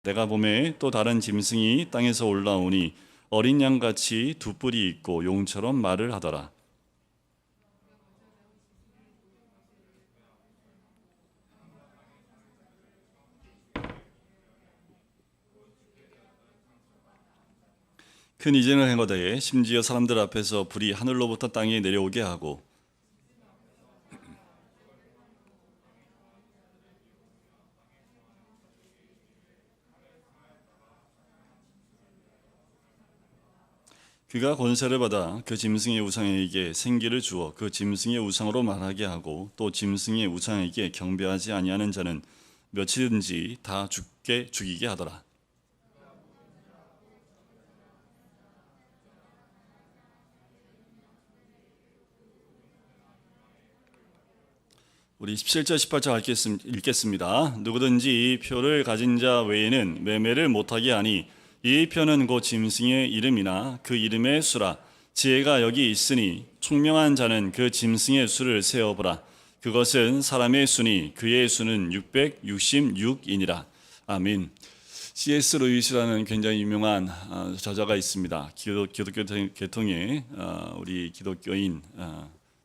내가 보매 또 다른 짐승이 땅에서 올라오니 어린 양같이 두 뿔이 있고 용처럼 말을 하더라. 큰 이진을 행하되 심지어 사람들 앞에서 불이 하늘로부터 땅에 내려오게 하고 그가 권세를 받아 그 짐승의 우상에게 생기를 주어 그 짐승의 우상으로 말하게 하고 또 짐승의 우상에게 경배하지 아니하는 자는 며칠든지 다 죽이게 하더라. 우리 17절 18절 읽겠습니다. 누구든지 이 표를 가진 자 외에는 매매를 못하게 하니 이 표는 곧 짐승의 이름이나 그 이름의 수라. 지혜가 여기 있으니 총명한 자는 그 짐승의 수를 세어보라. 그것은 사람의 수니 그의 수는 666이니라. 아멘. C.S. 루이스라는 굉장히 유명한 저자가 있습니다. 기독교 계통의 우리 기독교인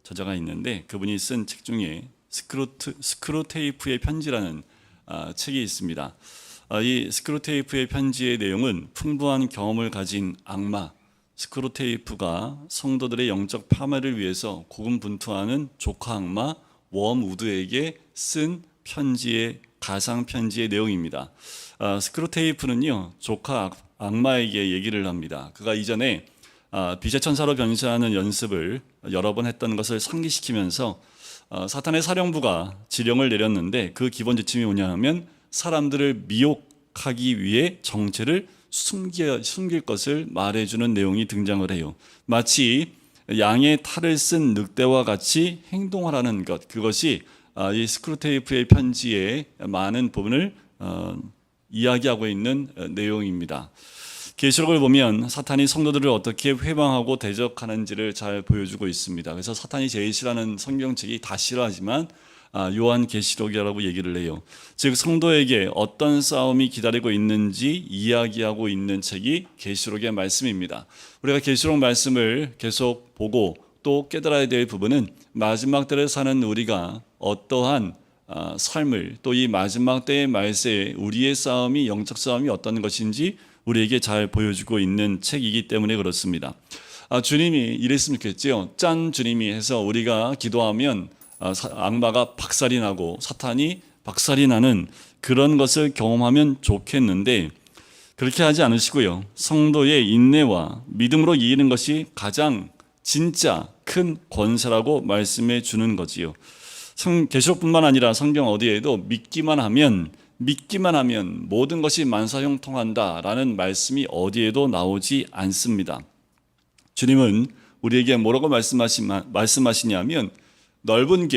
저자가 있는데 그분이 쓴 책 중에 스크루테이프의 편지라는 책이 있습니다. 이 스크루테이프의 편지의 내용은 풍부한 경험을 가진 악마 스크루테이프가 성도들의 영적 파멸을 위해서 고군분투하는 조카 악마 웜우드에게 쓴 편지의 가상 편지의 내용입니다. 스크루테이프는요 조카 악마에게 얘기를 합니다. 그가 이전에 빛의 천사로 변신하는 연습을 여러 번 했던 것을 상기시키면서 사탄의 사령부가 지령을 내렸는데 그 기본 지침이 뭐냐 하면 사람들을 미혹하기 위해 정체를 숨길 것을 말해주는 내용이 등장을 해요. 마치 양의 탈을 쓴 늑대와 같이 행동하라는 것, 그것이 이 스크루테이프의 편지의 많은 부분을 이야기하고 있는 내용입니다. 계시록을 보면 사탄이 성도들을 어떻게 회방하고 대적하는지를 잘 보여주고 있습니다. 그래서 사탄이 제일 싫어하는 성경책이 다 싫어하지만 요한계시록이라고 얘기를 해요. 즉 성도에게 어떤 싸움이 기다리고 있는지 이야기하고 있는 책이 계시록의 말씀입니다. 우리가 계시록 말씀을 계속 보고 또 깨달아야 될 부분은 마지막 때를 사는 우리가 어떠한 삶을 또 이 마지막 때의 말세에 우리의 싸움이 영적 싸움이 어떤 것인지 우리에게 잘 보여주고 있는 책이기 때문에 그렇습니다. 주님이 이랬으면 좋겠죠. 짠 주님이 해서 우리가 기도하면 악마가 박살이 나고 사탄이 박살이 나는 그런 것을 경험하면 좋겠는데 그렇게 하지 않으시고요. 성도의 인내와 믿음으로 이기는 것이 가장 진짜 큰 권세라고 말씀해 주는 거지요. 계시록뿐만 아니라 성경 어디에도 믿기만 하면 모든 것이 만사형통한다라는 말씀이 어디에도 나오지 않습니다. 주님은 우리에게 뭐라고 말씀하시냐면 넓은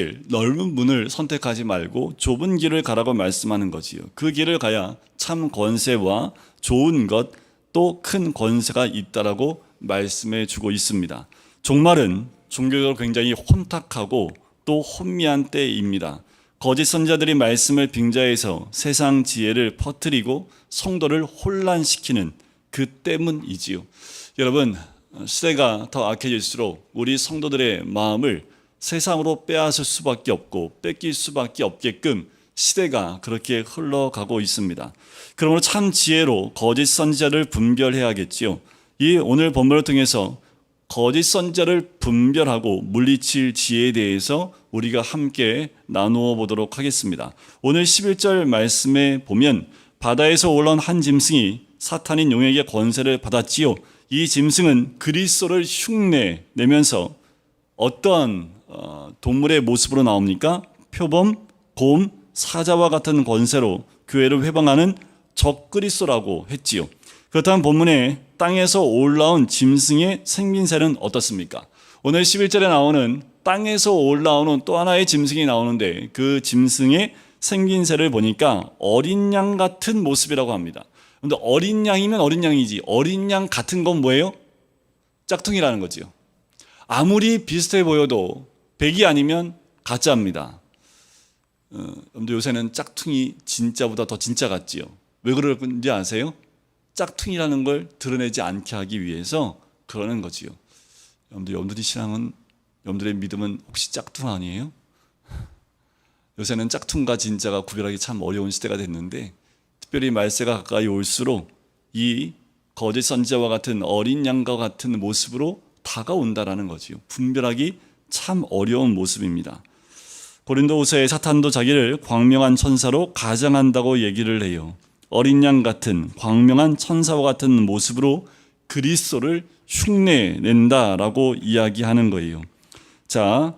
문을 선택하지 말고 좁은 길을 가라고 말씀하는 거지요. 그 길을 가야 참 권세와 좋은 것 또 큰 권세가 있다라고 말씀해 주고 있습니다. 종말은 종교적으로 굉장히 혼탁하고 또 혼미한 때입니다. 거짓 선자들이 말씀을 빙자해서 세상 지혜를 퍼뜨리고 성도를 혼란시키는 그 때문이지요. 여러분, 시대가 더 악해질수록 우리 성도들의 마음을 세상으로 빼앗을 수밖에 없고 뺏길 수밖에 없게끔 시대가 그렇게 흘러가고 있습니다. 그러므로 참 지혜로 거짓 선지자를 분별해야겠지요. 이 오늘 본문을 통해서 거짓 선지자를 분별하고 물리칠 지혜에 대해서 우리가 함께 나누어 보도록 하겠습니다. 오늘 11절 말씀에 보면 바다에서 올라온 한 짐승이 사탄인 용에게 권세를 받았지요. 이 짐승은 그리스도를 흉내 내면서 어떠한 동물의 모습으로 나옵니까? 표범, 곰, 사자와 같은 권세로 교회를 회방하는 적그리스도라고 했지요. 그렇다면 본문에 땅에서 올라온 짐승의 생긴새는 어떻습니까? 오늘 11절에 나오는 땅에서 올라오는 또 하나의 짐승이 나오는데 그 짐승의 생긴새를 보니까 어린 양 같은 모습이라고 합니다. 그런데 어린 양이면 어린 양이지 어린 양 같은 건 뭐예요? 짝퉁이라는 거죠. 아무리 비슷해 보여도 백이 아니면 가짜입니다. 여러분들 요새는 짝퉁이 진짜보다 더 진짜 같지요. 왜 그러는지 아세요? 짝퉁이라는 걸 드러내지 않게 하기 위해서 그러는 거지요. 여러분들의 신앙은, 여러분들의 믿음은 혹시 짝퉁 아니에요? 요새는 짝퉁과 진짜가 구별하기 참 어려운 시대가 됐는데, 특별히 말세가 가까이 올수록 이 거짓 선지자와 같은 어린 양과 같은 모습으로 다가온다라는 거지요. 분별하기 참 어려운 모습입니다. 고린도후서에 사탄도 자기를 광명한 천사로 가장한다고 얘기를 해요. 어린 양 같은 광명한 천사와 같은 모습으로 그리스도를 흉내낸다라고 이야기하는 거예요. 자,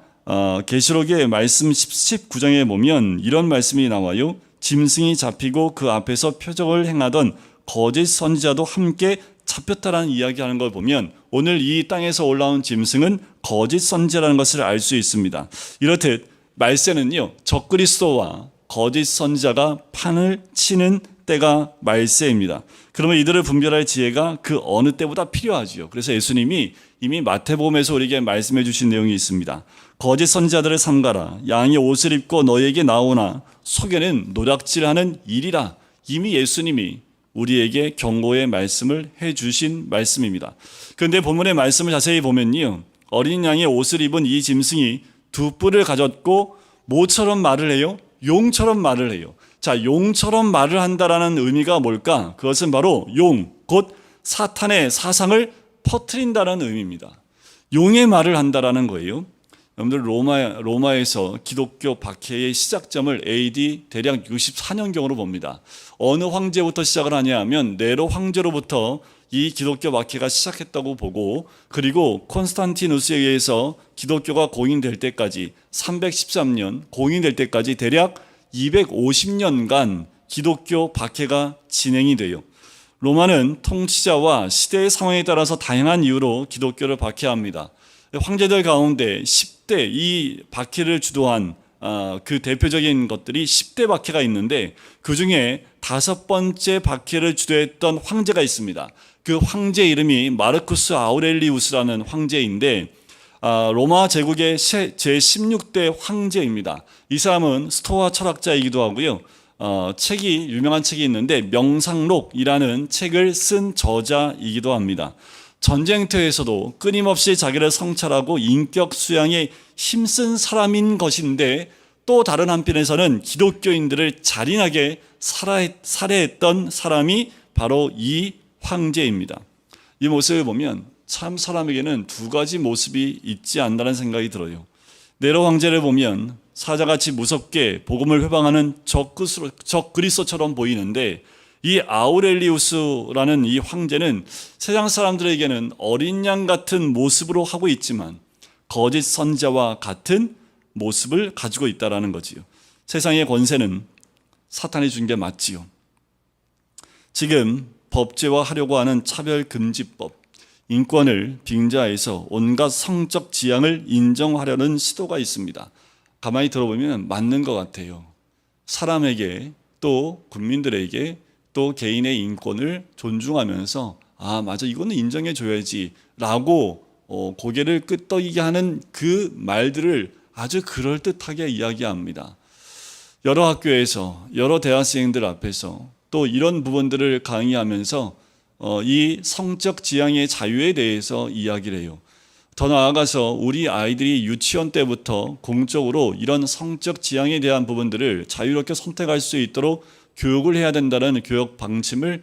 계시록의 말씀 19장에 보면 이런 말씀이 나와요. 짐승이 잡히고 그 앞에서 표적을 행하던 거짓 선지자도 함께 잡혔다라는 이야기하는 걸 보면 오늘 이 땅에서 올라온 짐승은 거짓 선지자라는 것을 알 수 있습니다. 이렇듯 말세는요, 적그리스도와 거짓 선지자가 판을 치는 때가 말세입니다. 그러면 이들을 분별할 지혜가 그 어느 때보다 필요하지요. 그래서 예수님이 이미 마태복음에서 우리에게 말씀해 주신 내용이 있습니다. 거짓 선지자들을 삼가라. 양의 옷을 입고 너에게 나오나 속에는 노략질하는 일이라. 이미 예수님이 우리에게 경고의 말씀을 해주신 말씀입니다. 그런데 본문의 말씀을 자세히 보면요, 어린 양의 옷을 입은 이 짐승이 두 뿔을 가졌고 뭐처럼 말을 해요? 용처럼 말을 해요. 자, 용처럼 말을 한다라는 의미가 뭘까? 그것은 바로 용, 곧 사탄의 사상을 퍼뜨린다는 의미입니다. 용의 말을 한다라는 거예요. 여러분들 로마에서 기독교 박해의 시작점을 AD 대략 64년경으로 봅니다. 어느 황제부터 시작을 하냐 하면 네로 황제로부터 이 기독교 박해가 시작했다고 보고, 그리고 콘스탄티누스에 의해서 기독교가 공인될 때까지 313년 공인될 때까지 대략 250년간 기독교 박해가 진행이 돼요. 로마는 통치자와 시대의 상황에 따라서 다양한 이유로 기독교를 박해합니다. 황제들 가운데 10대 이 박해를 주도한 그 대표적인 것들이 10대 박해가 있는데, 그 중에 5번째 박해를 주도했던 황제가 있습니다. 그 황제 이름이 마르쿠스 아우렐리우스라는 황제인데, 로마 제국의 제16대 황제입니다. 이 사람은 스토아 철학자이기도 하고요. 유명한 책이 있는데 명상록이라는 책을 쓴 저자이기도 합니다. 전쟁터에서도 끊임없이 자기를 성찰하고 인격 수양에 힘쓴 사람인 것인데, 또 다른 한편에서는 기독교인들을 잔인하게 살해했던 사람이 바로 이 황제입니다. 이 모습을 보면 참 사람에게는 두 가지 모습이 있지 않나라는 생각이 들어요. 네로 황제를 보면 사자같이 무섭게 복음을 회방하는 적그리스도처럼 보이는데, 이 아우렐리우스라는 이 황제는 세상 사람들에게는 어린 양 같은 모습으로 하고 있지만 거짓 선지자와 같은 모습을 가지고 있다라는 거지요. 세상의 권세는 사탄이 준 게 맞지요. 지금 법제화하려고 하는 차별금지법, 인권을 빙자해서 온갖 성적 지향을 인정하려는 시도가 있습니다. 가만히 들어보면 맞는 것 같아요. 사람에게, 또 국민들에게, 또 개인의 인권을 존중하면서 맞아, 이거는 인정해줘야지 라고 고개를 끄덕이게 하는 그 말들을 아주 그럴듯하게 이야기합니다. 여러 학교에서, 여러 대학생들 앞에서 또 이런 부분들을 강의하면서 이 성적 지향의 자유에 대해서 이야기를 해요. 더 나아가서 우리 아이들이 유치원 때부터 공적으로 이런 성적 지향에 대한 부분들을 자유롭게 선택할 수 있도록 교육을 해야 된다는 교육 방침을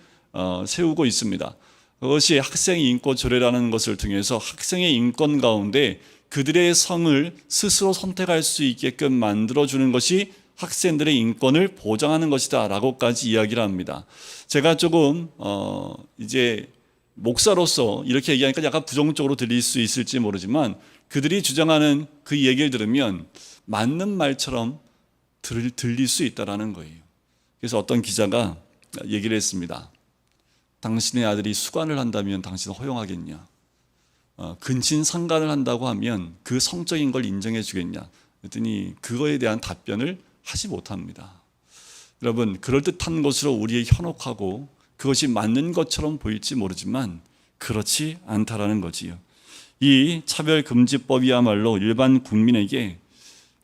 세우고 있습니다. 그것이 학생 인권 조례라는 것을 통해서 학생의 인권 가운데 그들의 성을 스스로 선택할 수 있게끔 만들어주는 것이 학생들의 인권을 보장하는 것이다 라고까지 이야기를 합니다. 제가 조금 이제 목사로서 이렇게 얘기하니까 약간 부정적으로 들릴 수 있을지 모르지만, 그들이 주장하는 그 얘기를 들으면 맞는 말처럼 들릴 수 있다라는 거예요. 그래서 어떤 기자가 얘기를 했습니다. 당신의 아들이 수관을 한다면 당신은 허용하겠냐? 근친상간을 한다고 하면 그 성적인 걸 인정해 주겠냐? 그랬더니 그거에 대한 답변을 하지 못합니다. 여러분, 그럴듯한 것으로 우리의 현혹하고 그것이 맞는 것처럼 보일지 모르지만 그렇지 않다라는 거지요. 이 차별금지법이야말로 일반 국민에게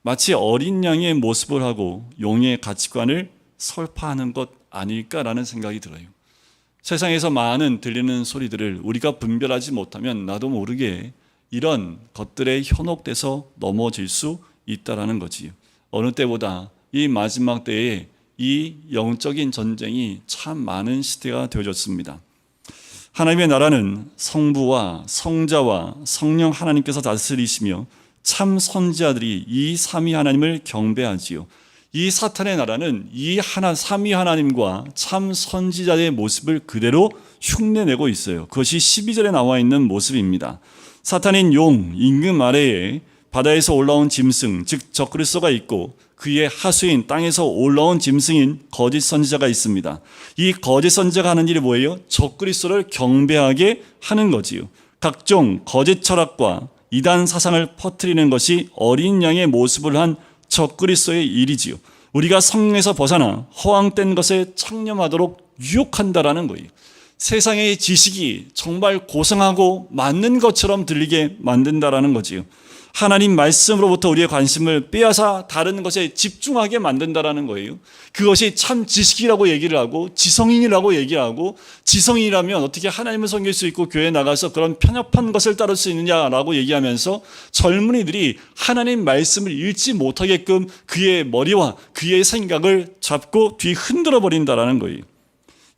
마치 어린 양의 모습을 하고 용의 가치관을 설파하는 것 아닐까라는 생각이 들어요. 세상에서 많은 들리는 소리들을 우리가 분별하지 못하면 나도 모르게 이런 것들에 현혹돼서 넘어질 수 있다라는 거지요. 어느 때보다 이 마지막 때에 이 영적인 전쟁이 참 많은 시대가 되어졌습니다. 하나님의 나라는 성부와 성자와 성령 하나님께서 다스리시며 참 선지자들이 이 삼위 하나님을 경배하지요. 이 사탄의 나라는 이 삼위 하나님과 참 선지자의 모습을 그대로 흉내내고 있어요. 그것이 12절에 나와 있는 모습입니다. 사탄인 용, 임금 아래에 바다에서 올라온 짐승, 즉 적그리스도가 있고 그의 하수인 땅에서 올라온 짐승인 거짓 선지자가 있습니다. 이 거짓 선지자가 하는 일이 뭐예요? 적그리스도를 경배하게 하는 거지요. 각종 거짓 철학과 이단 사상을 퍼뜨리는 것이 어린 양의 모습을 한 적그리스도의 일이지요. 우리가 성령에서 벗어나 허황된 것에 창념하도록 유혹한다라는 거예요. 세상의 지식이 정말 고상하고 맞는 것처럼 들리게 만든다라는 거지요. 하나님 말씀으로부터 우리의 관심을 빼앗아 다른 것에 집중하게 만든다라는 거예요. 그것이 참 지식이라고 얘기를 하고 지성인이라고 얘기를 하고, 지성인이라면 어떻게 하나님을 섬길 수 있고 교회에 나가서 그런 편협한 것을 따를 수 있느냐라고 얘기하면서 젊은이들이 하나님 말씀을 읽지 못하게끔 그의 머리와 그의 생각을 잡고 뒤 흔들어 버린다라는 거예요.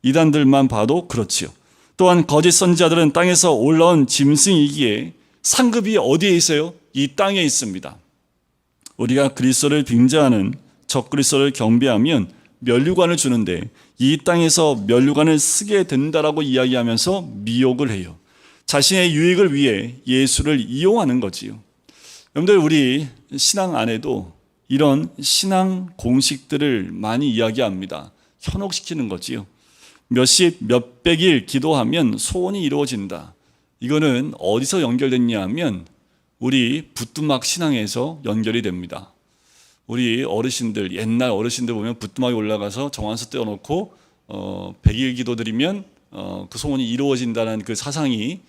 이단들만 봐도 그렇지요. 또한 거짓 선지자들은 땅에서 올라온 짐승이기에 상급이 어디에 있어요? 이 땅에 있습니다. 우리가 그리스도를 빙자하는 적그리스도를 경배하면 면류관을 주는데 이 땅에서 면류관을 쓰게 된다라고 이야기하면서 미혹을 해요. 자신의 유익을 위해 예수를 이용하는 거지요. 여러분들, 우리 신앙 안에도 이런 신앙 공식들을 많이 이야기합니다. 현혹시키는 거지요. 몇십, 몇백일 기도하면 소원이 이루어진다. 이거는 어디서 연결됐냐 하면 우리 부뚜막 신앙에서 연결이 됩니다. 우리 어르신들, 옛날 어르신들 보면 부뚜막에 올라가서 정한수 떼어놓고 100일 기도드리면 그 소원이 이루어진다는 그 사상이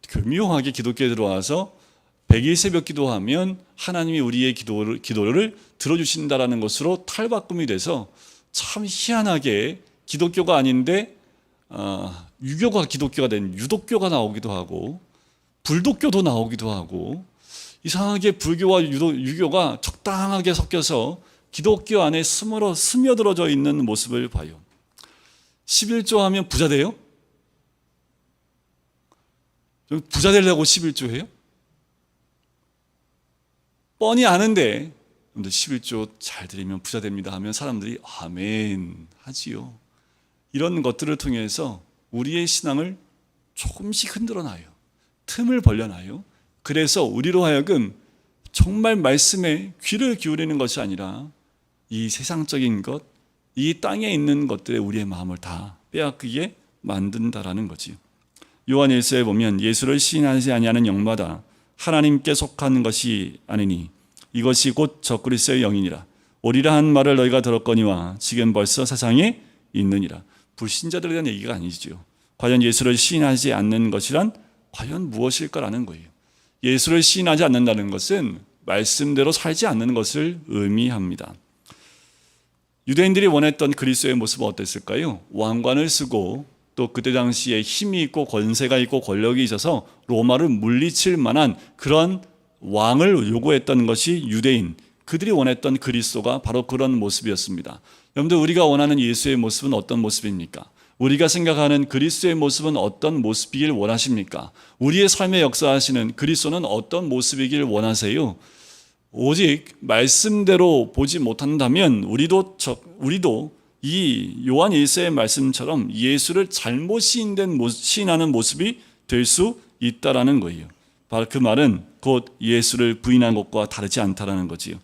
교묘하게 기독교에 들어와서 100일 새벽 기도하면 하나님이 우리의 기도를 들어주신다라는 것으로 탈바꿈이 돼서 참 희한하게 기독교가 아닌데 유교가 기독교가 된 유독교가 나오기도 하고 불독교도 나오기도 하고, 이상하게 불교와 유교가 적당하게 섞여서 기독교 안에 스며들어져 있는 모습을 봐요. 11조 하면 부자 돼요? 부자 되려고 11조 해요? 뻔히 아는데 11조 잘 드리면 부자 됩니다 하면 사람들이 아멘 하지요. 이런 것들을 통해서 우리의 신앙을 조금씩 흔들어놔요. 틈을 벌려놔요. 그래서 우리로 하여금 정말 말씀에 귀를 기울이는 것이 아니라 이 세상적인 것, 이 땅에 있는 것들에 우리의 마음을 다 빼앗기게 만든다라는 거지요. 요한 1서에 보면 예수를 시인하지 아니하는 영마다 하나님께 속한 것이 아니니 이것이 곧 적그리스도의 영이니라. 오리라 한 말을 너희가 들었거니와 지금 벌써 세상에 있느니라. 불신자들에 대한 얘기가 아니죠. 과연 예수를 시인하지 않는 것이란 과연 무엇일까라는 거예요. 예수를 시인하지 않는다는 것은 말씀대로 살지 않는 것을 의미합니다. 유대인들이 원했던 그리스도의 모습은 어땠을까요? 왕관을 쓰고 또 그때 당시에 힘이 있고 권세가 있고 권력이 있어서 로마를 물리칠 만한 그런 왕을 요구했던 것이 유대인, 그들이 원했던 그리스도가 바로 그런 모습이었습니다. 여러분들, 우리가 원하는 예수의 모습은 어떤 모습입니까? 우리가 생각하는 그리스도의 모습은 어떤 모습이길 원하십니까? 우리의 삶에 역사하시는 그리스도는 어떤 모습이길 원하세요? 오직 말씀대로 보지 못한다면 우리도 이 요한 1서의 말씀처럼 예수를 잘못 시인하는 모습이 될 수 있다라는 거예요. 바로 그 말은 곧 예수를 부인한 것과 다르지 않다라는 거지요.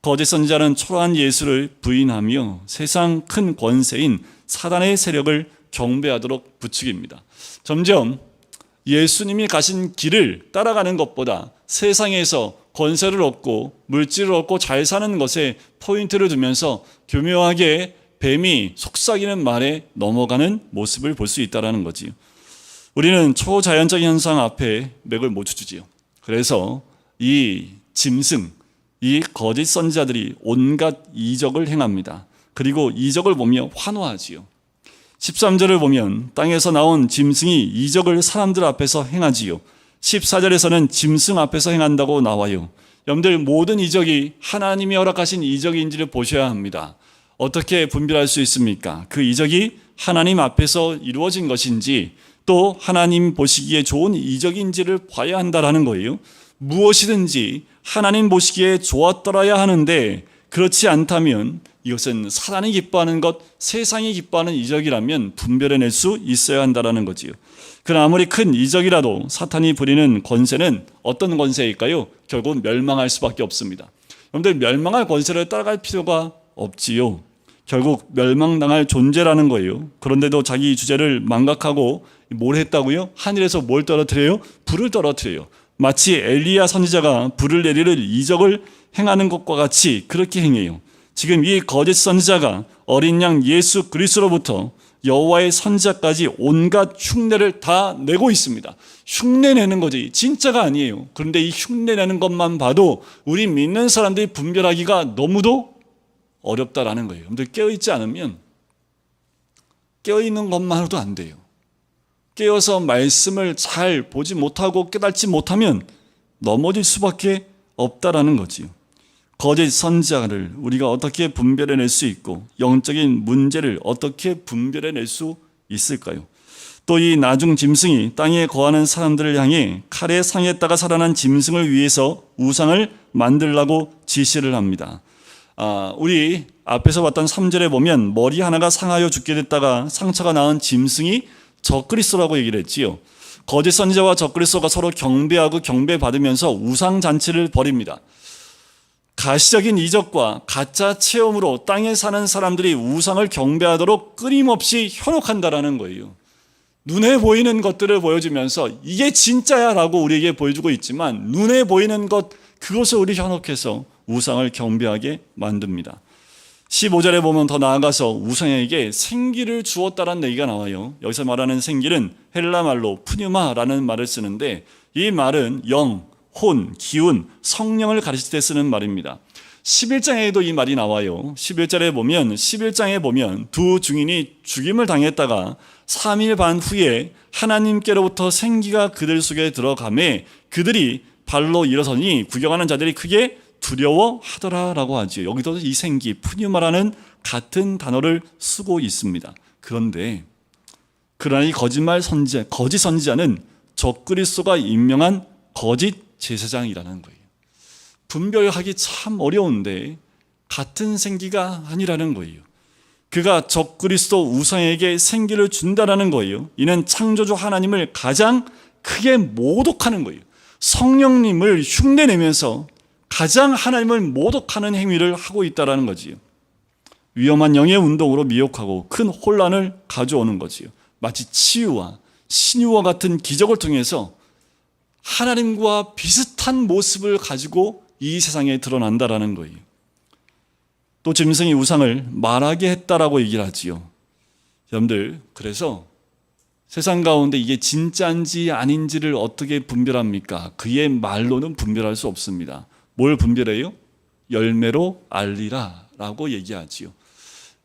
거짓 선지자는 초라한 예수를 부인하며 세상 큰 권세인 사단의 세력을 경배하도록 부추깁니다. 점점 예수님이 가신 길을 따라가는 것보다 세상에서 권세를 얻고 물질을 얻고 잘 사는 것에 포인트를 두면서 교묘하게 뱀이 속삭이는 말에 넘어가는 모습을 볼 수 있다는 거지요. 우리는 초자연적인 현상 앞에 맥을 못 추지요. 그래서 이 짐승, 이 거짓 선지자들이 온갖 이적을 행합니다. 그리고 이적을 보며 환호하지요. 13절을 보면 땅에서 나온 짐승이 이적을 사람들 앞에서 행하지요. 14절에서는 짐승 앞에서 행한다고 나와요. 여러분들, 모든 이적이 하나님이 허락하신 이적인지를 보셔야 합니다. 어떻게 분별할 수 있습니까? 그 이적이 하나님 앞에서 이루어진 것인지, 또 하나님 보시기에 좋은 이적인지를 봐야 한다라는 거예요. 무엇이든지 하나님 보시기에 좋았더라야 하는데, 그렇지 않다면 이것은 사단이 기뻐하는 것, 세상이 기뻐하는 이적이라면 분별해낼 수 있어야 한다는 거지요. 그러나 아무리 큰 이적이라도 사탄이 부리는 권세는 어떤 권세일까요? 결국 멸망할 수밖에 없습니다. 여러분들, 멸망할 권세를 따라갈 필요가 없지요. 결국 멸망당할 존재라는 거예요. 그런데도 자기 주제를 망각하고 뭘 했다고요? 하늘에서 뭘 떨어뜨려요? 불을 떨어뜨려요. 마치 엘리야 선지자가 불을 내리를 이적을 행하는 것과 같이 그렇게 행해요. 지금 이 거짓 선지자가 어린 양 예수 그리스도로부터 여호와의 선지자까지 온갖 흉내를 다 내고 있습니다. 흉내내는 거지 진짜가 아니에요. 그런데 이 흉내내는 것만 봐도 우리 믿는 사람들이 분별하기가 너무도 어렵다라는 거예요. 여러분들, 깨어있지 않으면, 깨어있는 것만으로도 안 돼요. 깨어서 말씀을 잘 보지 못하고 깨닫지 못하면 넘어질 수밖에 없다라는 거지요. 거짓 선지자를 우리가 어떻게 분별해낼 수 있고 영적인 문제를 어떻게 분별해낼 수 있을까요? 또 이 나중 짐승이 땅에 거하는 사람들을 향해 칼에 상했다가 살아난 짐승을 위해서 우상을 만들라고 지시를 합니다. 우리 앞에서 봤던 3절에 보면 머리 하나가 상하여 죽게 됐다가 상처가 나은 짐승이 적그리스도라고 얘기를 했지요. 거짓 선지자와 적그리스도가 서로 경배하고 경배받으면서 우상 잔치를 벌입니다. 가시적인 이적과 가짜 체험으로 땅에 사는 사람들이 우상을 경배하도록 끊임없이 현혹한다라는 거예요. 눈에 보이는 것들을 보여주면서 이게 진짜야 라고 우리에게 보여주고 있지만, 눈에 보이는 것, 그것을 우리 현혹해서 우상을 경배하게 만듭니다. 15절에 보면 더 나아가서 우상에게 생기를 주었다라는 얘기가 나와요. 여기서 말하는 생기는 헬라 말로 푸뉴마라는 말을 쓰는데, 이 말은 영, 혼, 기운, 성령을 가르칠 때 쓰는 말입니다. 11장에도 이 말이 나와요. 11절에 보면 11장에 보면 두 증인이 죽임을 당했다가 3일 반 후에 하나님께로부터 생기가 그들 속에 들어가매 그들이 발로 일어서니 구경하는 자들이 크게 두려워하더라라고 하죠. 여기도 이 생기, 푸뉴마라는 같은 단어를 쓰고 있습니다. 그러나 이 거짓 선지자는 적그리스도가 임명한 거짓 제사장이라는 거예요. 분별하기 참 어려운데 같은 생기가 아니라는 거예요. 그가 적그리스도 우상에게 생기를 준다라는 거예요. 이는 창조주 하나님을 가장 크게 모독하는 거예요. 성령님을 흉내내면서 가장 하나님을 모독하는 행위를 하고 있다라는 거지요. 위험한 영의 운동으로 미혹하고 큰 혼란을 가져오는 거지요. 마치 치유와 신유와 같은 기적을 통해서 하나님과 비슷한 모습을 가지고 이 세상에 드러난다라는 거예요. 또 짐승이 우상을 말하게 했다라고 얘기를 하지요. 여러분들, 그래서 세상 가운데 이게 진짜인지 아닌지를 어떻게 분별합니까? 그의 말로는 분별할 수 없습니다. 뭘 분별해요? 열매로 알리라 라고 얘기하지요.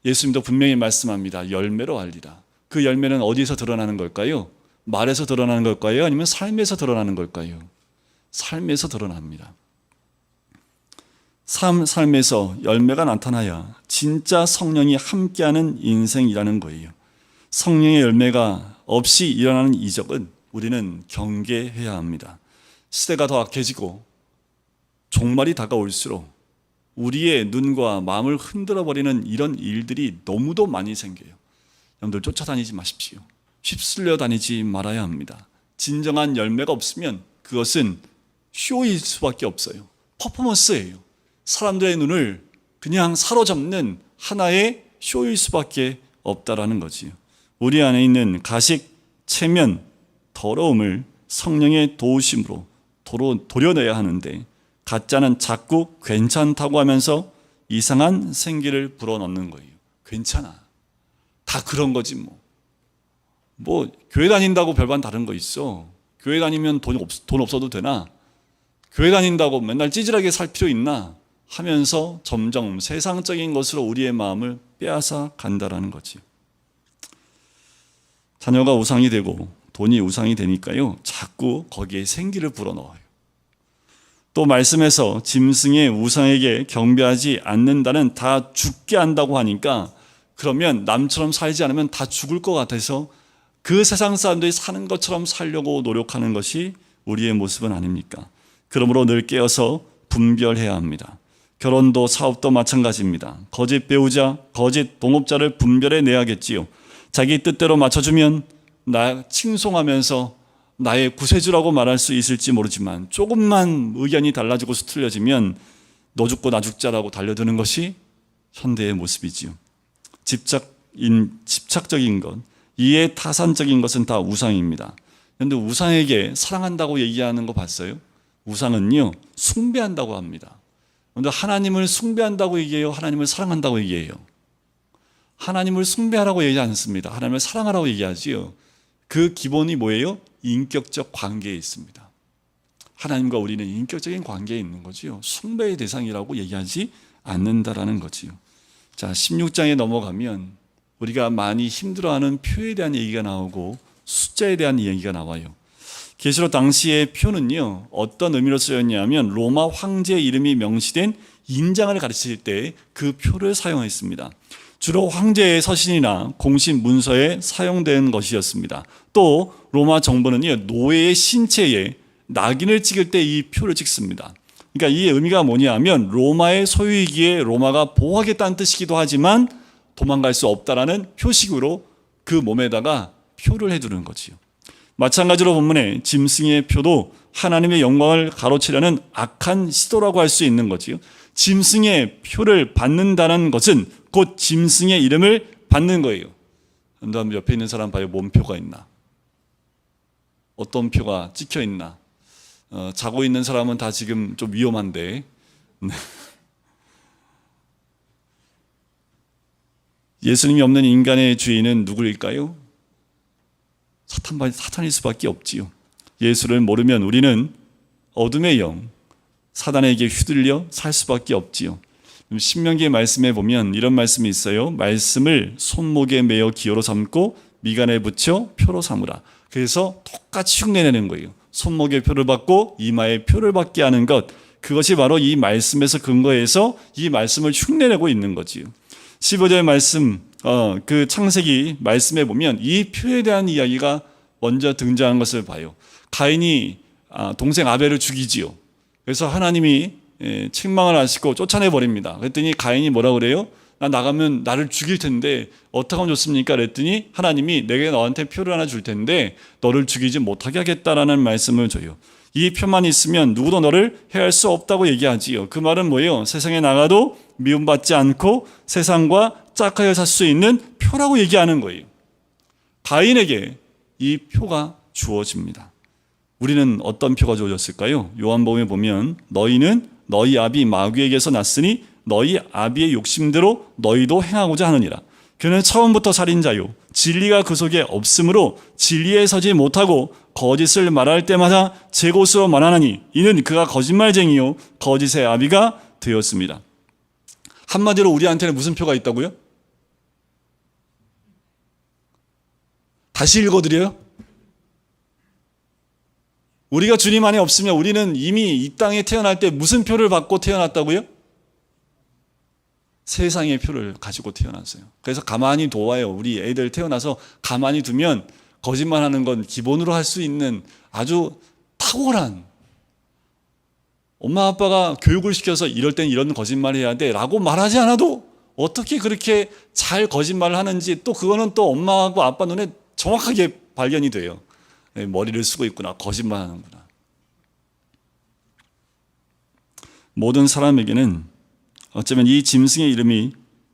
예수님도 분명히 말씀합니다. 열매로 알리라. 그 열매는 어디서 드러나는 걸까요? 말에서 드러나는 걸까요? 아니면 삶에서 드러나는 걸까요? 삶에서 드러납니다. 삶에서 열매가 나타나야 진짜 성령이 함께하는 인생이라는 거예요. 성령의 열매가 없이 일어나는 이적은 우리는 경계해야 합니다. 시대가 더 악해지고 종말이 다가올수록 우리의 눈과 마음을 흔들어버리는 이런 일들이 너무도 많이 생겨요. 여러분들, 쫓아다니지 마십시오. 휩쓸려 다니지 말아야 합니다. 진정한 열매가 없으면 그것은 쇼일 수밖에 없어요. 퍼포먼스예요. 사람들의 눈을 그냥 사로잡는 하나의 쇼일 수밖에 없다라는 거지요. 우리 안에 있는 가식, 체면, 더러움을 성령의 도우심으로 도려내야 하는데, 가짜는 자꾸 괜찮다고 하면서 이상한 생기를 불어넣는 거예요. 괜찮아, 다 그런 거지 뭐 교회 다닌다고 별반 다른 거 있어? 교회 다니면 돈 없어도 되나? 교회 다닌다고 맨날 찌질하게 살 필요 있나? 하면서 점점 세상적인 것으로 우리의 마음을 빼앗아 간다라는 거지. 자녀가 우상이 되고 돈이 우상이 되니까요, 자꾸 거기에 생기를 불어넣어요. 또 말씀에서 짐승의 우상에게 경배하지 않는다는 다 죽게 한다고 하니까, 그러면 남처럼 살지 않으면 다 죽을 것 같아서 그 세상 사람들이 사는 것처럼 살려고 노력하는 것이 우리의 모습은 아닙니까? 그러므로 늘 깨어서 분별해야 합니다. 결혼도 사업도 마찬가지입니다. 거짓 배우자, 거짓 동업자를 분별해 내야겠지요. 자기 뜻대로 맞춰주면 나 칭송하면서 나의 구세주라고 말할 수 있을지 모르지만, 조금만 의견이 달라지고 수틀려지면 너 죽고 나 죽자라고 달려드는 것이 현대의 모습이지요. 집착적인 것, 이해 타산적인 것은 다 우상입니다. 그런데 우상에게 사랑한다고 얘기하는 거 봤어요? 우상은요, 숭배한다고 합니다. 그런데 하나님을 숭배한다고 얘기해요? 하나님을 사랑한다고 얘기해요? 하나님을 숭배하라고 얘기하지 않습니다. 하나님을 사랑하라고 얘기하지요. 그 기본이 뭐예요? 인격적 관계에 있습니다. 하나님과 우리는 인격적인 관계에 있는 거지요. 숭배의 대상이라고 얘기하지 않는다라는 거지요. 자, 16장에 넘어가면 우리가 많이 힘들어하는 표에 대한 얘기가 나오고 숫자에 대한 이야기가 나와요. 계시록 당시의 표는요, 어떤 의미로 쓰였냐면 로마 황제의 이름이 명시된 인장을 가르칠 때 그 표를 사용했습니다. 주로 황제의 서신이나 공식 문서에 사용된 것이었습니다. 또 로마 정부는요, 노예의 신체에 낙인을 찍을 때 이 표를 찍습니다. 그러니까 이 의미가 뭐냐면 로마의 소유이기에 로마가 보호하겠다는 뜻이기도 하지만 도망갈 수 없다라는 표식으로 그 몸에다가 표를 해두는 거지요. 마찬가지로 본문에 짐승의 표도 하나님의 영광을 가로채려는 악한 시도라고 할 수 있는 거지요. 짐승의 표를 받는다는 것은 곧 짐승의 이름을 받는 거예요. 그다음 옆에 있는 사람 봐요. 뭔 표가 있나? 어떤 표가 찍혀 있나? 자고 있는 사람은 다 지금 좀 위험한데. 예수님이 없는 인간의 주인은 누구일까요? 사탄일 수밖에 없지요. 예수를 모르면 우리는 어둠의 영, 사단에게 휘둘려 살 수밖에 없지요. 신명기의 말씀에 보면 이런 말씀이 있어요. 말씀을 손목에 매어 기호로 삼고 미간에 붙여 표로 삼으라. 그래서 똑같이 흉내내는 거예요. 손목에 표를 받고 이마에 표를 받게 하는 것, 그것이 바로 이 말씀에서 근거해서 이 말씀을 흉내내고 있는 거지요. 15절 말씀, 그 창세기 말씀에 보면 이 표에 대한 이야기가 먼저 등장한 것을 봐요. 가인이 동생 아벨을 죽이지요. 그래서 하나님이 책망을 하시고 쫓아내버립니다. 그랬더니 가인이 뭐라 그래요? 나 나가면 나를 죽일 텐데 어떻게 하면 좋습니까? 그랬더니 하나님이 내게 너한테 표를 하나 줄 텐데 너를 죽이지 못하게 하겠다라는 말씀을 줘요. 이 표만 있으면 누구도 너를 해할 수 없다고 얘기하지요. 그 말은 뭐예요? 세상에 나가도 미움받지 않고 세상과 짝하여 살 수 있는 표라고 얘기하는 거예요. 가인에게 이 표가 주어집니다. 우리는 어떤 표가 주어졌을까요? 요한복음에 보면 너희는 너희 아비 마귀에게서 났으니 너희 아비의 욕심대로 너희도 행하고자 하느니라. 그는 처음부터 살인자요 진리가 그 속에 없으므로 진리에 서지 못하고 거짓을 말할 때마다 제 것으로 말하나니 이는 그가 거짓말쟁이요 거짓의 아비가 되었습니다. 한마디로 우리한테는 무슨 표가 있다고요? 다시 읽어드려요. 우리가 주님 안에 없으면 우리는 이미 이 땅에 태어날 때 무슨 표를 받고 태어났다고요? 세상의 표를 가지고 태어났어요. 그래서 가만히 둬와요. 우리 애들 태어나서 가만히 두면 거짓말하는 건 기본으로 할 수 있는 아주 탁월한, 엄마 아빠가 교육을 시켜서 이럴 땐 이런 거짓말 해야 돼 라고 말하지 않아도 어떻게 그렇게 잘 거짓말을 하는지, 또 그거는 또 엄마하고 아빠 눈에 정확하게 발견이 돼요. 머리를 쓰고 있구나, 거짓말하는구나. 모든 사람에게는 어쩌면 이 짐승의 이름이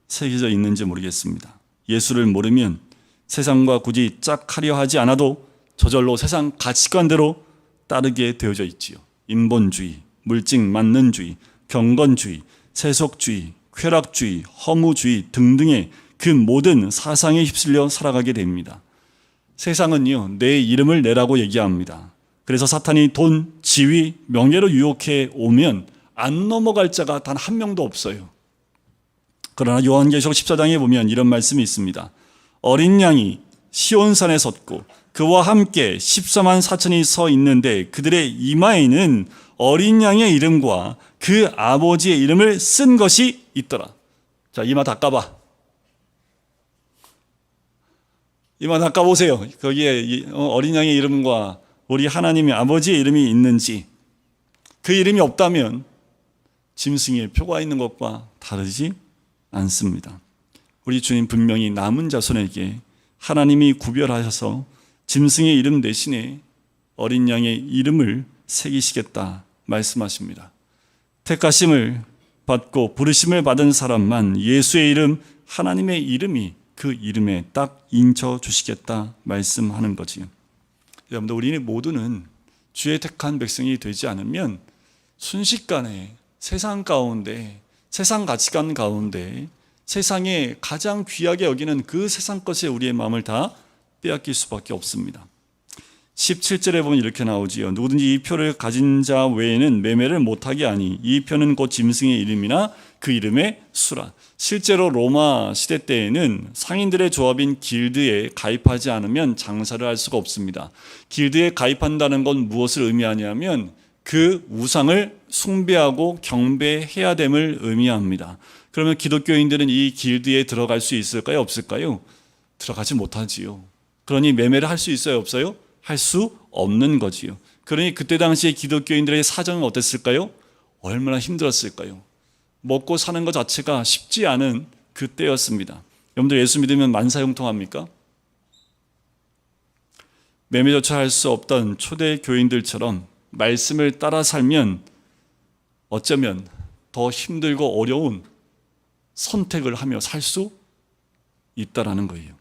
새겨져 있는지 모르겠습니다. 예수를 모르면 세상과 굳이 짝하려 하지 않아도 저절로 세상 가치관대로 따르게 되어져 있지요. 인본주의, 물증만능주의, 경건주의, 세속주의, 쾌락주의, 허무주의 등등의 그 모든 사상에 휩쓸려 살아가게 됩니다. 세상은요, 내 이름을 내라고 얘기합니다. 그래서 사탄이 돈, 지위, 명예로 유혹해 오면 안 넘어갈 자가 단 한 명도 없어요. 그러나 요한계시록 14장에 보면 이런 말씀이 있습니다. 어린 양이 시온산에 섰고 그와 함께 14만 4천이 서 있는데 그들의 이마에는 어린 양의 이름과 그 아버지의 이름을 쓴 것이 있더라. 자, 이마 닦아봐. 이마 닦아보세요. 거기에 어린 양의 이름과 우리 하나님의 아버지의 이름이 있는지. 그 이름이 없다면 짐승의 표가 있는 것과 다르지 않습니다. 우리 주님 분명히 남은 자손에게 하나님이 구별하셔서 짐승의 이름 대신에 어린 양의 이름을 새기시겠다 말씀하십니다. 택하심을 받고 부르심을 받은 사람만 예수의 이름, 하나님의 이름이 그 이름에 딱 인쳐 주시겠다 말씀하는 거지요. 여러분들, 우리 모두는 주의 택한 백성이 되지 않으면 순식간에 세상 가운데, 세상 가치관 가운데 세상에 가장 귀하게 여기는 그 세상 것에 우리의 마음을 다 빼앗길 수밖에 없습니다. 17절에 보면 이렇게 나오지요. 누구든지 이 표를 가진 자 외에는 매매를 못하게 하니 이 표는 곧 짐승의 이름이나 그 이름의 수라. 실제로 로마 시대 때에는 상인들의 조합인 길드에 가입하지 않으면 장사를 할 수가 없습니다. 길드에 가입한다는 건 무엇을 의미하냐면 그 우상을 숭배하고 경배해야 됨을 의미합니다. 그러면 기독교인들은 이 길드에 들어갈 수 있을까요? 없을까요? 들어가지 못하지요. 그러니 매매를 할 수 있어요? 없어요? 할 수 없는 거지요. 그러니 그때 당시에 기독교인들의 사정은 어땠을까요? 얼마나 힘들었을까요? 먹고 사는 것 자체가 쉽지 않은 그때였습니다. 여러분들 예수 믿으면 만사형통합니까? 매매조차 할 수 없던 초대 교인들처럼 말씀을 따라 살면 어쩌면 더 힘들고 어려운 선택을 하며 살 수 있다라는 거예요.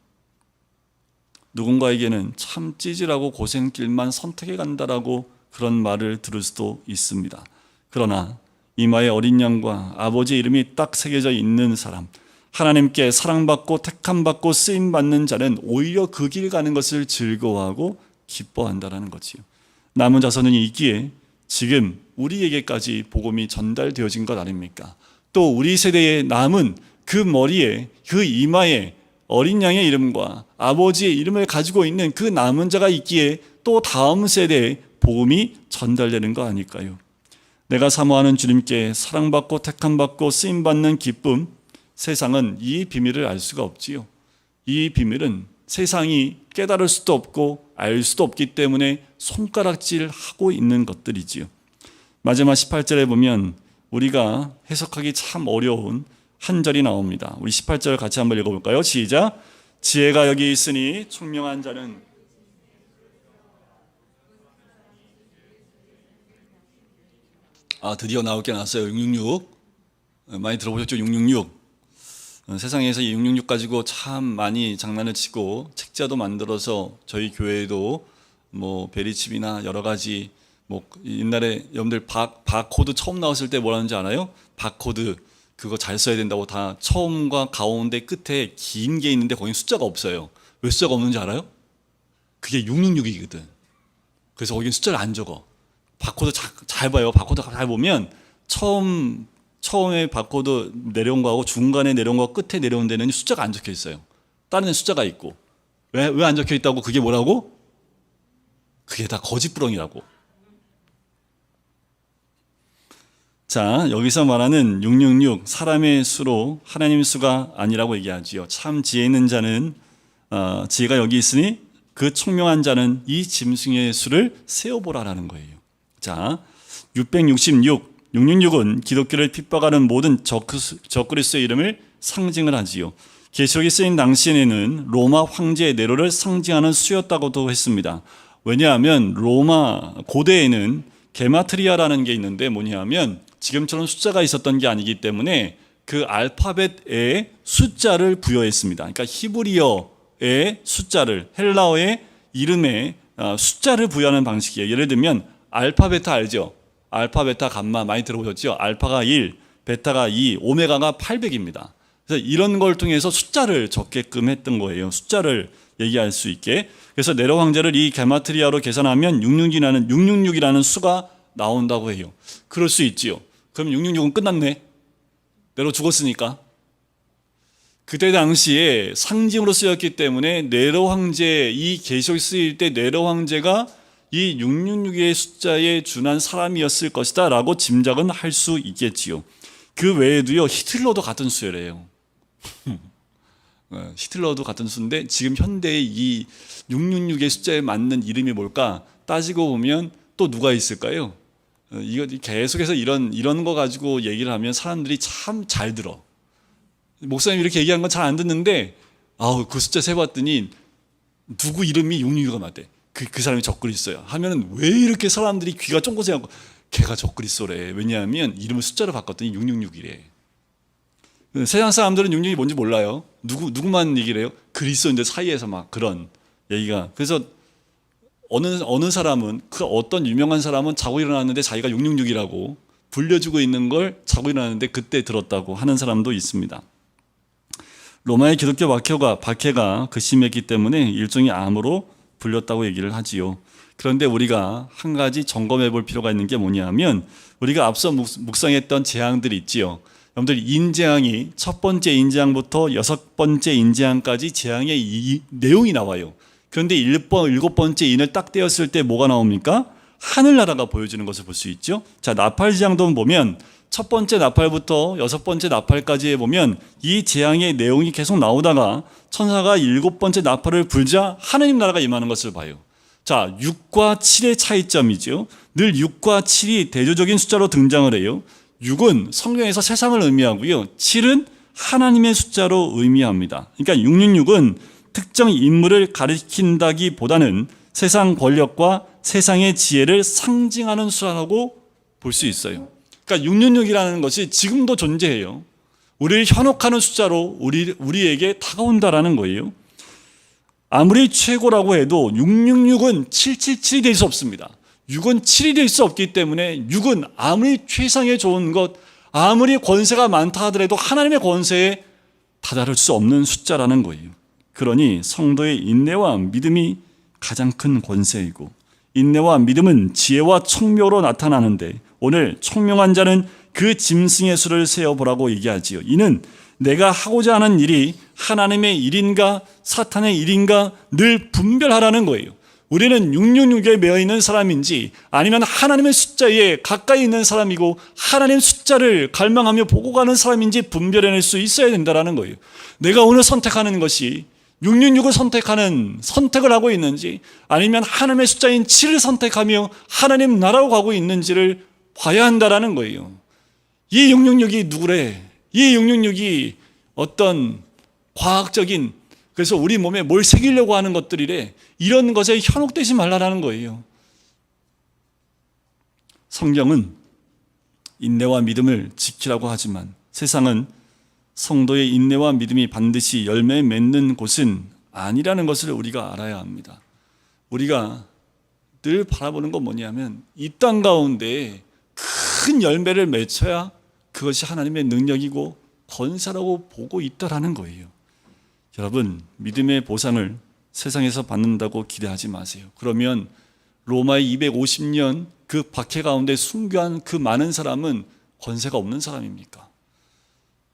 누군가에게는 참 찌질하고 고생길만 선택해 간다라고 그런 말을 들을 수도 있습니다. 그러나 이마에 어린 양과 아버지의 이름이 딱 새겨져 있는 사람, 하나님께 사랑받고 택함받고 쓰임받는 자는 오히려 그 길 가는 것을 즐거워하고 기뻐한다라는 거지요. 남은 자손은 있기에 지금 우리에게까지 복음이 전달되어진 것 아닙니까? 또 우리 세대에 남은 그 머리에, 그 이마에 어린 양의 이름과 아버지의 이름을 가지고 있는 그 남은 자가 있기에 또 다음 세대에 복음이 전달되는 거 아닐까요? 내가 사모하는 주님께 사랑받고 택함받고 쓰임받는 기쁨, 세상은 이 비밀을 알 수가 없지요. 이 비밀은 세상이 깨달을 수도 없고 알 수도 없기 때문에 손가락질하고 있는 것들이지요. 마지막 18절에 보면 우리가 해석하기 참 어려운 한 절이 나옵니다. 우리 18절 같이 한번 읽어볼까요? 시작. 지혜가 여기 있으니 총명한 자는 드디어 나올 게 나왔어요. 666 많이 들어보셨죠? 666 세상에서 이 666 가지고 참 많이 장난을 치고 책자도 만들어서 저희 교회에도 뭐 베리칩이나 여러 가지 뭐 옛날에 여러분들 바코드 처음 나왔을 때 뭐라는지 알아요? 바코드 그거 잘 써야 된다고 다 처음과 가운데 끝에 긴 게 있는데 거기 숫자가 없어요. 왜 숫자가 없는지 알아요? 그게 666이거든. 그래서 거기 숫자를 안 적어. 바코드 잘 봐요. 바코드 잘 보면 처음에 바코드 내려온 거하고 중간에 내려온 거 끝에 내려온 데는 숫자가 안 적혀 있어요. 다른 데 숫자가 있고. 왜 안 적혀 있다고? 그게 뭐라고? 그게 다 거짓부렁이라고. 자, 여기서 말하는 666 사람의 수로 하나님 수가 아니라고 얘기하지요. 참 지혜 있는 자는 지혜가 여기 있으니 그 총명한 자는 이 짐승의 수를 세어보라라는 거예요. 자, 666은 기독교를 핍박하는 모든 적그리스도의 이름을 상징을 하지요. 계시록이 쓰인 당시에는 로마 황제의 네로를 상징하는 수였다고도 했습니다. 왜냐하면 로마 고대에는 게마트리아라는 게 있는데 뭐냐면 지금처럼 숫자가 있었던 게 아니기 때문에 그 알파벳에 숫자를 부여했습니다. 그러니까 히브리어의 숫자를 헬라어의 이름에 숫자를 부여하는 방식이에요. 예를 들면 알파 베타 알죠? 알파 베타 감마 많이 들어보셨죠? 알파가 1, 베타가 2, 오메가가 800입니다. 그래서 이런 걸 통해서 숫자를 적게끔 했던 거예요. 숫자를 얘기할 수 있게. 그래서 네로 황제를 이 게마트리아로 계산하면 666이라는 수가 나온다고 해요. 그럴 수 있지요. 그럼 666은 끝났네. 네로 죽었으니까. 그때 당시에 상징으로 쓰였기 때문에 네로 황제, 이 계시록이 쓰일 때 네로 황제가 이 666의 숫자에 준한 사람이었을 것이다 라고 짐작은 할 수 있겠지요. 그 외에도요, 히틀러도 같은 수예래요. 히틀러도 같은 수인데 지금 현대의 이 666의 숫자에 맞는 이름이 뭘까 따지고 보면 또 누가 있을까요? 이거 계속해서 이런 거 가지고 얘기를 하면 사람들이 참 잘 들어. 목사님 이렇게 얘기한 건 잘 안 듣는데, 그 숫자 세봤더니 누구 이름이 666가 맞대. 그 사람이 적그리스도야. 하면은 왜 이렇게 사람들이 귀가 쫑긋해하고 걔가 적그리스도래. 왜냐하면 이름을 숫자로 바꿨더니 666이래. 세상 사람들은 666이 뭔지 몰라요. 누구만 얘기를 해요? 그리스도인들 사이에서 막 그런 얘기가. 그래서 어느 사람은, 그 어떤 유명한 사람은 자고 일어났는데 자기가 666이라고 불려주고 있는 걸 자고 일어났는데 그때 들었다고 하는 사람도 있습니다. 로마의 기독교 박해가 극심했기 때문에 일종의 암으로 불렸다고 얘기를 하지요. 그런데 우리가 한 가지 점검해 볼 필요가 있는 게 뭐냐면, 우리가 앞서 묵상했던 재앙들이 있지요. 여러분들, 인재앙이 첫 번째 인재앙부터 여섯 번째 인재앙까지 재앙의 이 내용이 나와요. 그런데 일곱 번째 인을 딱 떼었을 때 뭐가 나옵니까? 하늘나라가 보여지는 것을 볼 수 있죠. 자, 나팔지향도 보면 첫 번째 나팔부터 여섯 번째 나팔까지 보면 이 재앙의 내용이 계속 나오다가 천사가 일곱 번째 나팔을 불자 하느님 나라가 임하는 것을 봐요. 자, 6과 7의 차이점이죠. 늘 6과 7이 대조적인 숫자로 등장을 해요. 6은 성경에서 세상을 의미하고요, 7은 하나님의 숫자로 의미합니다. 그러니까 666은 특정 인물을 가리킨다기보다는 세상 권력과 세상의 지혜를 상징하는 숫자라고 볼 수 있어요. 그러니까 666이라는 것이 지금도 존재해요. 우리를 현혹하는 숫자로 우리에게 다가온다라는 거예요. 아무리 최고라고 해도 666은 777이 될 수 없습니다. 6은 7이 될 수 없기 때문에 6은 아무리 최상의 좋은 것, 아무리 권세가 많다 하더라도 하나님의 권세에 다다를 수 없는 숫자라는 거예요. 그러니 성도의 인내와 믿음이 가장 큰 권세이고, 인내와 믿음은 지혜와 총명으로 나타나는데, 오늘 총명한 자는 그 짐승의 수를 세어보라고 얘기하지요. 이는 내가 하고자 하는 일이 하나님의 일인가 사탄의 일인가 늘 분별하라는 거예요. 우리는 666에 매여 있는 사람인지 아니면 하나님의 숫자에 가까이 있는 사람이고 하나님 숫자를 갈망하며 보고 가는 사람인지 분별해낼 수 있어야 된다는 거예요. 내가 오늘 선택하는 것이 666을 선택을 하고 있는지 아니면 하나님의 숫자인 7을 선택하며 하나님 나라로 가고 있는지를 봐야 한다는 거예요. 이 666이 누구래? 이 666이 어떤 과학적인, 그래서 우리 몸에 뭘 새기려고 하는 것들이래. 이런 것에 현혹되지 말라는 거예요. 성경은 인내와 믿음을 지키라고 하지만 세상은 성도의 인내와 믿음이 반드시 열매 맺는 곳은 아니라는 것을 우리가 알아야 합니다. 우리가 늘 바라보는 건 뭐냐면 이 땅 가운데 큰 열매를 맺어야 그것이 하나님의 능력이고 권세라고 보고 있다라는 거예요. 여러분, 믿음의 보상을 세상에서 받는다고 기대하지 마세요. 그러면 로마의 250년 그 박해 가운데 순교한 그 많은 사람은 권세가 없는 사람입니까?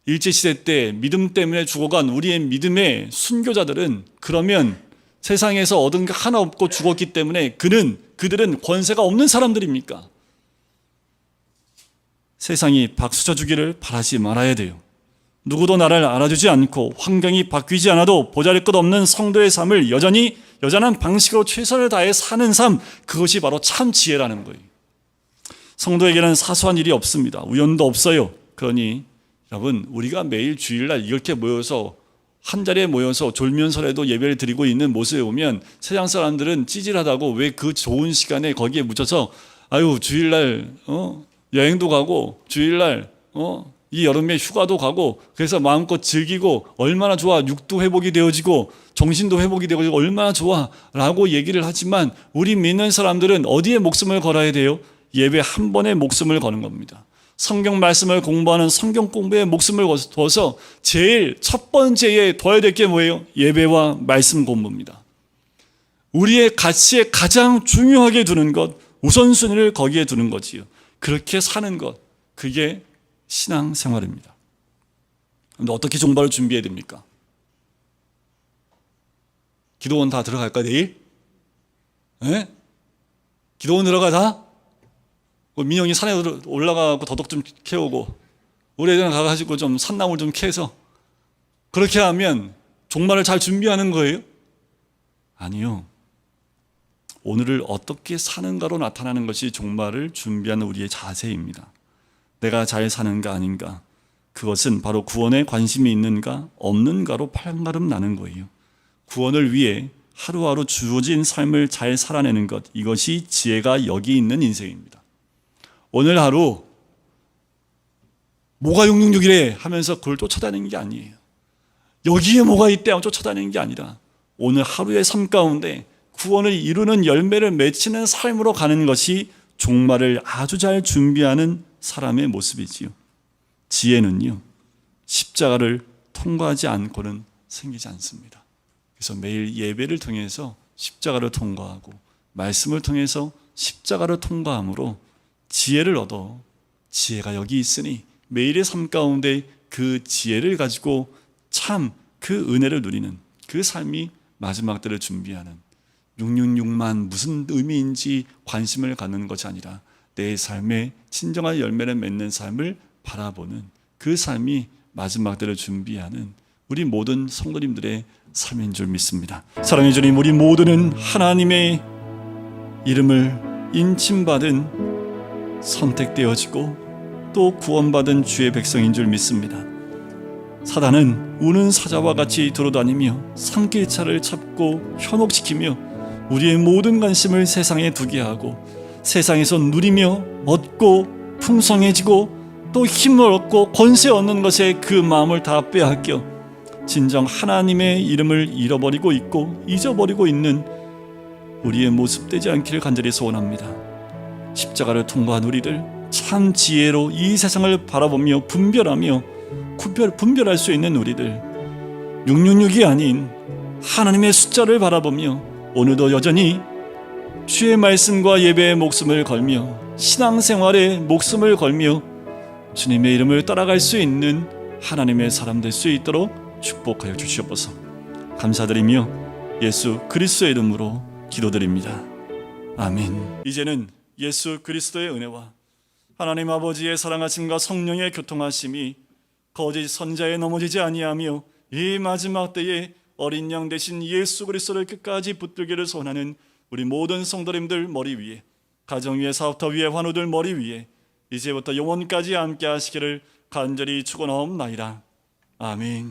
일제시대 때 믿음 때문에 죽어간 우리의 믿음의 순교자들은 그러면 세상에서 얻은 게 하나 없고 죽었기 때문에 그들은 권세가 없는 사람들입니까? 세상이 박수 쳐주기를 바라지 말아야 돼요. 누구도 나를 알아주지 않고 환경이 바뀌지 않아도 보잘것없는 성도의 삶을 여전한 방식으로 최선을 다해 사는 삶, 그것이 바로 참 지혜라는 거예요. 성도에게는 사소한 일이 없습니다. 우연도 없어요. 그러니 여러분, 우리가 매일 주일날 이렇게 모여서 한 자리에 모여서 졸면서라도 예배를 드리고 있는 모습에 보면 세상 사람들은 찌질하다고, 왜 그 좋은 시간에 거기에 묻혀서 주일날 여행도 가고 주일날 이 여름에 휴가도 가고 그래서 마음껏 즐기고 얼마나 좋아, 육도 회복이 되어지고 정신도 회복이 되어지고 얼마나 좋아 라고 얘기를 하지만 우리 믿는 사람들은 어디에 목숨을 걸어야 돼요? 예배 한 번에 목숨을 거는 겁니다. 성경 말씀을 공부하는 성경 공부에 목숨을 둬서 제일 첫 번째에 둬야 될 게 뭐예요? 예배와 말씀 공부입니다. 우리의 가치에 가장 중요하게 두는 것, 우선순위를 거기에 두는 거지요. 그렇게 사는 것, 그게 신앙생활입니다. 근데 어떻게 종말을 준비해야 됩니까? 기도원 다 들어갈까 내일? 예? 기도원 들어가자. 민영이 산에 올라가고 더덕 좀 캐오고 우리 애들 가가지고 좀 산나물 좀 캐서 그렇게 하면 종말을 잘 준비하는 거예요? 아니요. 오늘을 어떻게 사는가로 나타나는 것이 종말을 준비하는 우리의 자세입니다. 내가 잘 사는가 아닌가, 그것은 바로 구원에 관심이 있는가 없는가로 판가름 나는 거예요. 구원을 위해 하루하루 주어진 삶을 잘 살아내는 것, 이것이 지혜가 여기 있는 인생입니다. 오늘 하루 뭐가 666이래 하면서 그걸 쫓아다니는 게 아니에요. 여기에 뭐가 있대 하고 쫓아다니는 게 아니라 오늘 하루의 삶 가운데 구원을 이루는 열매를 맺히는 삶으로 가는 것이 종말을 아주 잘 준비하는 사람의 모습이지요. 지혜는요, 십자가를 통과하지 않고는 생기지 않습니다. 그래서 매일 예배를 통해서 십자가를 통과하고 말씀을 통해서 십자가를 통과함으로 지혜를 얻어, 지혜가 여기 있으니 매일의 삶 가운데 그 지혜를 가지고 참 그 은혜를 누리는 그 삶이 마지막 때를 준비하는, 666만 무슨 의미인지 관심을 갖는 것이 아니라 내 삶에 진정한 열매를 맺는 삶을 바라보는 그 삶이 마지막 때를 준비하는 우리 모든 성도님들의 삶인 줄 믿습니다. 사랑해 주님, 우리 모두는 하나님의 이름을 인침받은, 선택되어지고 또 구원받은 주의 백성인 줄 믿습니다. 사단은 우는 사자와 같이 돌아다니며 산길차를 찾고 현혹시키며 우리의 모든 관심을 세상에 두게 하고 세상에서 누리며 얻고 풍성해지고 또 힘을 얻고 권세 얻는 것에 그 마음을 다 빼앗겨 진정 하나님의 이름을 잃어버리고 있고 잊어버리고 있는 우리의 모습 되지 않기를 간절히 소원합니다. 십자가를 통과한 우리들, 참 지혜로 이 세상을 바라보며 분별하며 분별할 수 있는 우리들, 666이 아닌 하나님의 숫자를 바라보며 오늘도 여전히 주의 말씀과 예배에 목숨을 걸며 신앙생활에 목숨을 걸며 주님의 이름을 따라갈 수 있는 하나님의 사람 될 수 있도록 축복하여 주시옵소서. 감사드리며 예수 그리스도의 이름으로 기도드립니다. 아멘. 이제는 예수 그리스도의 은혜와 하나님 아버지의 사랑하심과 성령의 교통하심이 거짓 선자에 넘어지지 아니하며 이 마지막 때에 어린 양 대신 예수 그리스도를 끝까지 붙들기를 소원하는 우리 모든 성도님들 머리 위에, 가정 위에, 사업터 위에, 환우들 머리 위에 이제부터 영원까지 함께 하시기를 간절히 축원하옵나이다. 아멘.